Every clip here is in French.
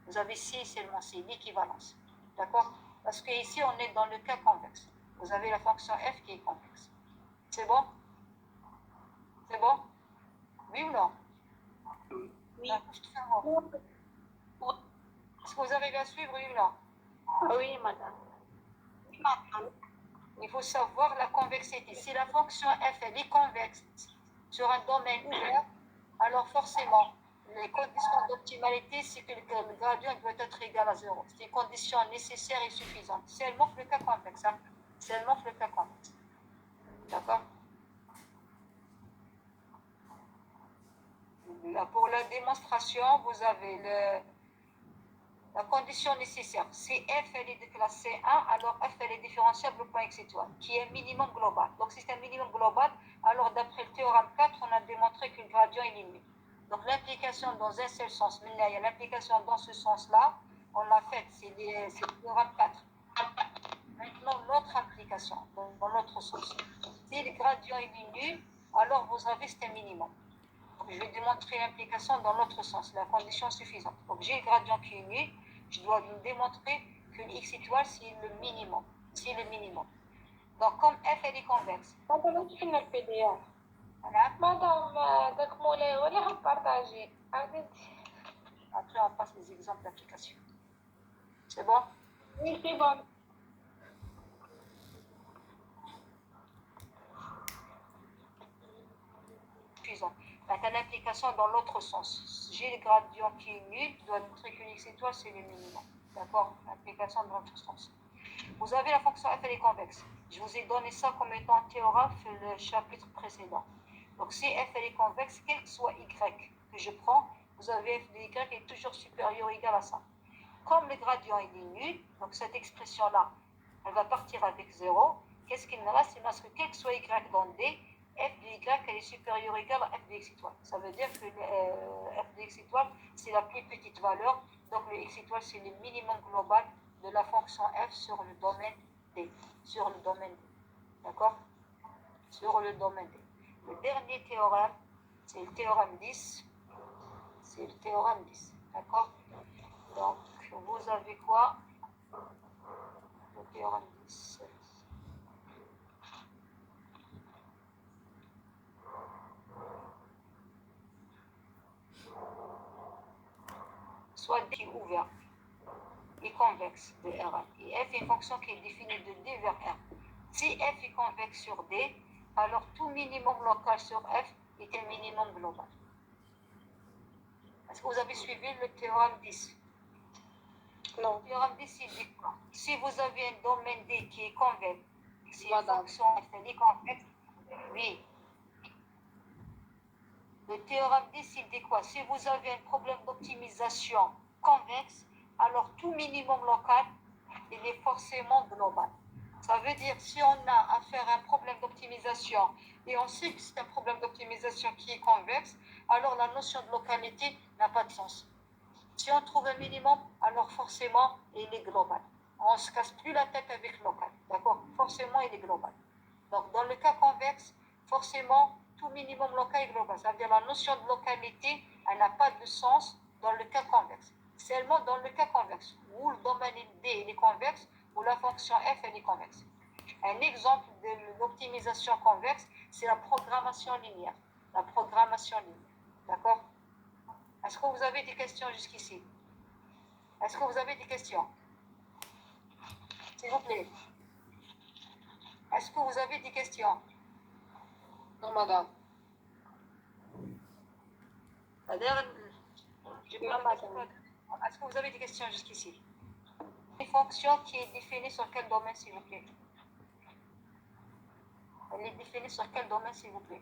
Vous avez C seulement, c'est l'équivalence. D'accord? Parce qu'ici, on est dans le cas convexe. Vous avez la fonction f qui est convexe. C'est bon? C'est bon? Oui ou non? Oui. Est-ce que vous arrivez à suivre, oui ou non? Oui, madame. Il faut savoir la convexité. Si la fonction f elle est convexe sur un domaine ouvert, alors forcément, les conditions d'optimalité, c'est que le gradient doit être égal à 0. C'est une condition nécessaire et suffisante. Seulement que le cas convexe. Hein? Seulement que le cas convexe. D'accord? Pour la démonstration, vous avez la condition nécessaire. Si f elle est de classe C1, alors f elle est différenciable au point x étoile, qui est un minimum global. Donc si c'est un minimum global, alors d'après le théorème 4, on a démontré que le gradient est nul. Donc l'implication dans un seul sens, maintenant il y a l'implication dans ce sens-là, on l'a faite, c'est le théorème 4. Maintenant l'autre application, dans l'autre sens. Si le gradient est nul, alors vous avez c'est un minimum. Donc, je vais démontrer l'implication dans l'autre sens, la condition suffisante. Donc j'ai le gradient qui est nul, je dois démontrer que x étoile c'est le minimum. C'est le minimum. Donc comme f elle est convexe. Madame, tu finis le PDF. Voilà. Madame, donc moi, je vais partager. Après on passe les exemples d'application. C'est bon? Oui, c'est bon. Suffisant. Maintenant l'implication dans l'autre sens. J'ai le gradient qui est nul, je dois montrer que x étoile c'est le minimum. D'accord? L'implication dans l'autre sens. Vous avez la fonction f elle est convexe. Je vous ai donné ça comme étant un théorème sur le chapitre précédent. Donc si f elle est convexe, quel que soit y que je prends, vous avez f de y est toujours supérieur ou égal à ça. Comme le gradient est nul, donc cette expression-là, elle va partir avec 0. Qu'est-ce qu'il me reste? Il me reste que quel que soit y dans D, f de y elle est supérieure ou égale à f de x étoile. Ça veut dire que f de x étoile, c'est la plus petite valeur. Donc le x étoile, c'est le minimum global de la fonction f sur le domaine D. Sur le domaine D. D'accord? Sur le domaine D. Le dernier théorème, c'est le théorème 10. C'est le théorème 10. D'accord? Donc, vous avez quoi? Le théorème 10. Soit D est ouvert et convexe de R1. Et f est une fonction qui est définie de D vers R. Si f est convexe sur D, alors tout minimum local sur f est un minimum global. Est-ce que vous avez suivi le théorème 10? Non. Le théorème 10, il dit quoi? Si vous avez un domaine D qui est convexe, si une fonction f est convexe, oui. Le théorème 10, il dit quoi? Si vous avez un problème d'optimisation convexe, alors tout minimum local, il est forcément global. Ça veut dire, si on a à faire un problème d'optimisation et on sait que c'est un problème d'optimisation qui est convexe, alors la notion de localité n'a pas de sens. Si on trouve un minimum, alors forcément, il est global. On ne se casse plus la tête avec local. D'accord? Forcément, il est global. Donc, dans le cas convexe, forcément, tout minimum local est global. Ça veut dire la notion de localité, elle n'a pas de sens dans le cas convexe. Seulement dans le cas convexe, où le domaine D il est convexe, où la fonction f elle est convexe. Un exemple de l'optimisation convexe, c'est la programmation linéaire. La programmation linéaire. D'accord? Est-ce que vous avez des questions jusqu'ici? Est-ce que vous avez des questions? S'il vous plaît. Est-ce que vous avez des questions? Non, madame. Est-ce que vous avez des questions jusqu'ici? Une fonction qui est définie sur quel domaine, s'il vous plaît? Elle est définie sur quel domaine, s'il vous plaît?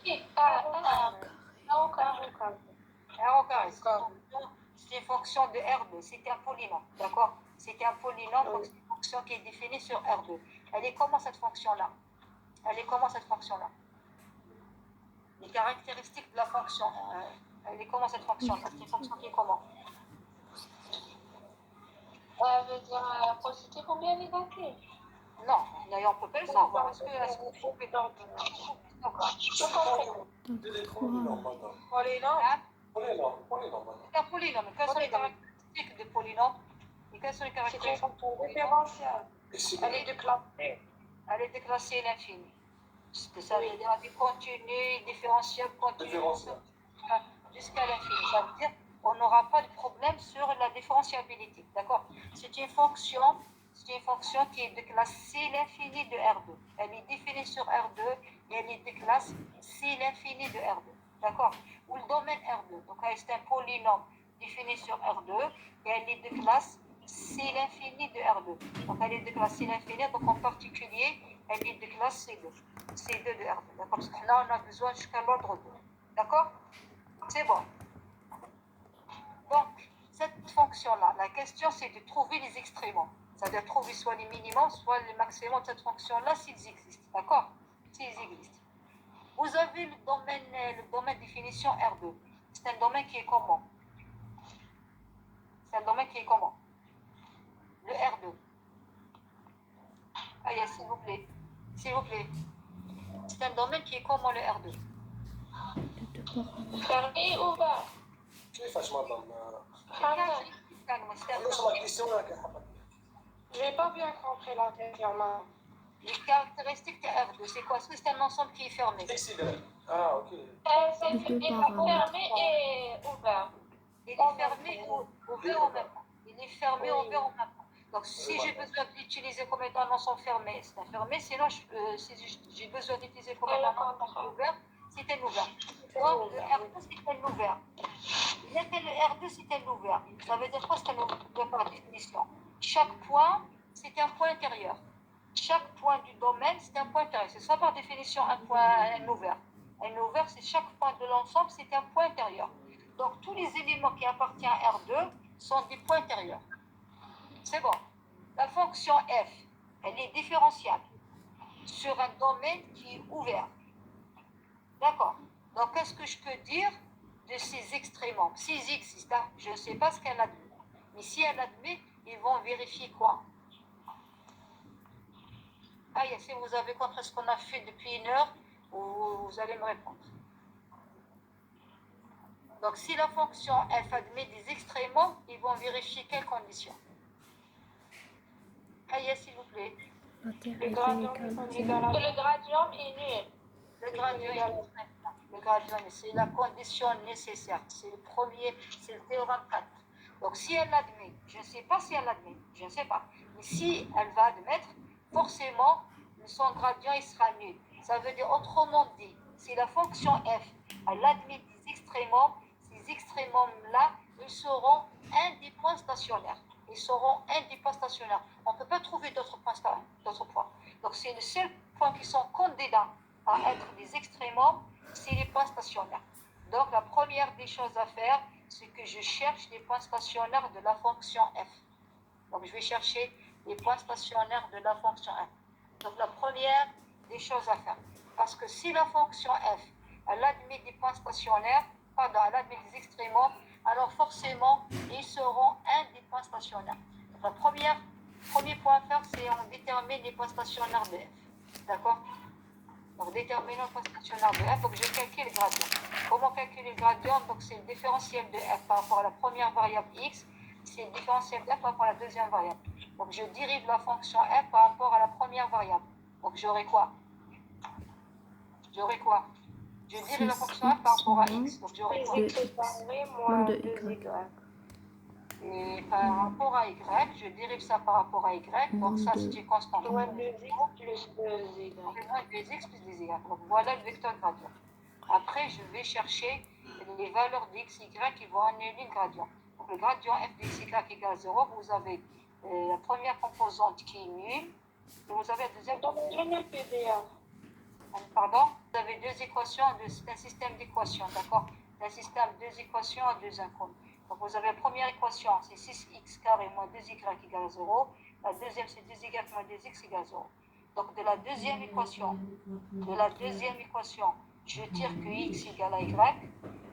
C'est une fonction de R2, c'est un polynôme, d'accord? C'est un polynôme, donc c'est une fonction qui est définie sur R2. Elle est comment cette fonction-là? Elle est comment cette fonction-là? Les caractéristiques de la fonction, elle est comment cette fonction-là? C'est une fonction qui est comment? Ça veut dire positif ou bien négatif? Non, d'ailleurs on ne peut pas le savoir. Est-ce que Je comprends. polynôme? C'est un polynôme. Quelles sont les caractéristiques de polynôme? Et quelles sont les C'est une caractéristiques fonction différentielle. Elle est déclassée. Elle est déclassée à l'infini. Ça veut dire du continu, différentiel, continu, jusqu'à l'infini. Ça veut dire qu'on n'aura pas de problème sur la différenciabilité. D'accord? C'est une fonction qui est de classe C l'infini de R2. Elle est définie sur R2 et elle est de classe C l'infini de R2. D'accord? Ou le domaine R2. Donc, c'est un polynôme défini sur R2 et elle est de classe C l'infini de R2. Donc, elle est de classe C l'infini. Donc, en particulier, elle est de classe C2. C2 de R2. D'accord? Parce que là, on a besoin jusqu'à l'ordre 2. D'accord? C'est bon. Donc, cette fonction-là, la question, c'est de trouver les extréments. C'est-à-dire trouver soit les minimums, soit les maximums de cette fonction-là, s'ils existent. D'accord? S'ils existent. Vous avez le domaine définition R2. C'est un domaine qui est comment? C'est un domaine qui est comment? Le R2. Allez, s'il vous plaît. S'il vous plaît. C'est un domaine qui est comment le R2? Fermé ou ouvert? كيفاش مدام؟ Je n'ai pas bien compris la question, maman. Les caractéristiques de R2, c'est quoi? Est-ce que c'est un ensemble qui est fermé? Ah, ok. C'est fermé et ouvert. Il est fermé ou ouvert en même temps. Il est fermé ou ouvert en même temps. Donc, si j'ai besoin de l'utiliser comme étant un ensemble fermé, c'est un fermé. Sinon, si j'ai besoin d'utiliser comme étant un ensemble ouvert, c'est un ouvert. Donc, le R2, c'est un ouvert. Le R2, c'est un ouvert. Ça veut dire quoi, c'est un ouvert par définition? Chaque point, c'est un point intérieur. Chaque point du domaine, c'est un point intérieur. C'est ça par définition un ouvert. Un ouvert, c'est chaque point de l'ensemble, c'est un point intérieur. Donc, tous les éléments qui appartiennent à R2 sont des points intérieurs. C'est bon. La fonction f, elle est différentiable sur un domaine qui est ouvert. D'accord. Donc, qu'est-ce que je peux dire de ces extréments? S'ils existent, hein, je ne sais pas ce qu'elle admet. Mais si elle admet, ils vont vérifier quoi? Ah, si vous avez compris ce qu'on a fait depuis une heure, vous allez me répondre. Donc, si la fonction f admet des extréments, ils vont vérifier quelles conditions? Ah, s'il vous plaît. Le gradient est nul. Le gradient, c'est la condition nécessaire. C'est le premier, c'est le théorème 4. Donc, si elle admet, je ne sais pas si elle admet, je ne sais pas. Mais si elle va admettre, forcément, son gradient, il sera nul. Ça veut dire, autrement dit, si la fonction f, elle admet des extréments, ces extréments-là, ils seront un des points stationnaires. Ils seront un des points stationnaires. On ne peut pas trouver d'autres points. Donc, c'est le seul point qui sont candidats à être des extréments, c'est les points stationnaires. Donc, la première des choses à faire, c'est que je cherche les points stationnaires de la fonction f. Donc, je vais chercher les points stationnaires de la fonction f. Donc, la première des choses à faire. Parce que si la fonction f, elle admet des points stationnaires, elle admet des extréments, alors forcément, ils seront un des points stationnaires. Donc, premier point à faire, c'est on détermine les points stationnaires de f. D'accord? Donc, déterminons le point stationnaire de f. Donc, je calcule le gradient. Comment calculer le gradient? Donc, c'est le différentiel de f par rapport à la première variable x. C'est le différentiel de f par rapport à la deuxième variable. Donc, je dérive la fonction f par rapport à la première variable. Donc, j'aurai quoi? Je dérive la fonction f par rapport à x. Donc, j'aurai quoi? Moins 2y. Et par rapport à y, je dérive ça par rapport à y. Donc, ça, c'est une constante. Moins 2x plus 2y. Moins 2x plus 2y. Donc, voilà le vecteur gradient. Après, je vais chercher les valeurs de x, y qui vont annuler le gradient. Donc, le gradient f de x, y égale 0. Vous avez la première composante qui est nulle. Et vous avez la deuxième composante. Pardon? Vous avez deux équations, c'est un système d'équations, d'accord? C'est un système de deux équations à deux inconnues. Donc, vous avez la première équation, c'est 6x carré moins 2y égale 0. La deuxième, c'est 2y moins 2x égale 0. Donc, de la deuxième équation, je tire que x égale à y.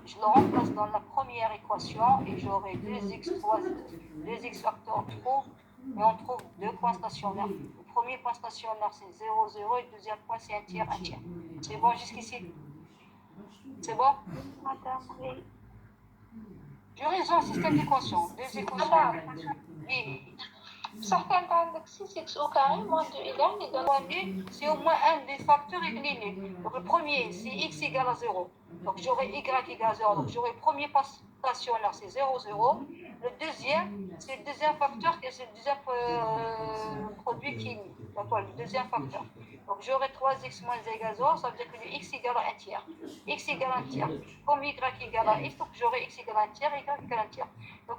Je le remplace dans la première équation et j'aurai 2x facteur trouve, et on trouve deux points stationnaires. Le premier point stationnaire, c'est 0, 0, et le deuxième point, c'est un tiers, 1 tiers. C'est bon jusqu'ici? C'est bon? Madame, oui. J'aurai un système d'équation, des équations. Oui. Certains عندك 6x au carré moins 2 égale Moins nul, c'est au moins un des facteurs est nul. Donc le premier, c'est x égale à 0. Donc j'aurai y égale à 0. Donc j'aurai le premier stationnaire, c'est 0, 0. Le deuxième, c'est le deuxième facteur, c'est le deuxième produit qui est nul. Donc voilà, le deuxième facteur. Donc j'aurai 3x moins y égale à 0, ça veut dire que le x égale à 1 tiers. X égale à 1 tiers. Comme y égale à x, donc j'aurai x égale à 1 tiers, y égale à 1 tiers. Donc